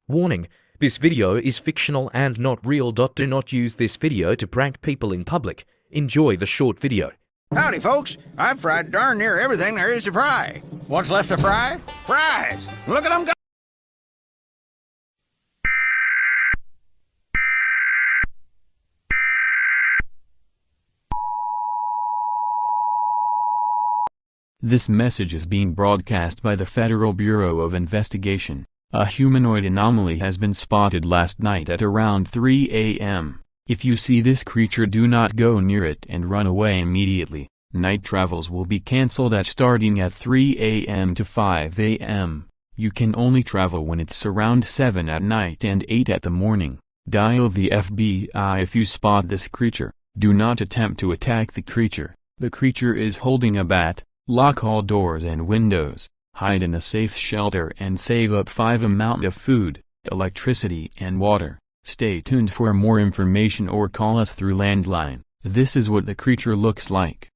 Warning: this video is fictional and not real. Do not use this video to prank people in public. Enjoy the short video. Howdy, folks. I've fried darn near everything there is to fry. What's left to fry? Fries! Look at them go! This message is being broadcast by the Federal Bureau of Investigation. A humanoid anomaly has been spotted last night at around 3 a.m. If you see this creature, do not go near it and run away immediately. Night travels will be cancelled starting at 3 a.m. to 5 a.m. You can only travel when it's around 7 at night and 8 at the morning. Dial the FBI if you spot this creature. Do not attempt to attack the creature. The creature is holding a bat. Lock all doors and windows. Hide in a safe shelter and save up 5 amount of food, electricity and water. Stay tuned for more information or call us through landline. This is what the creature looks like.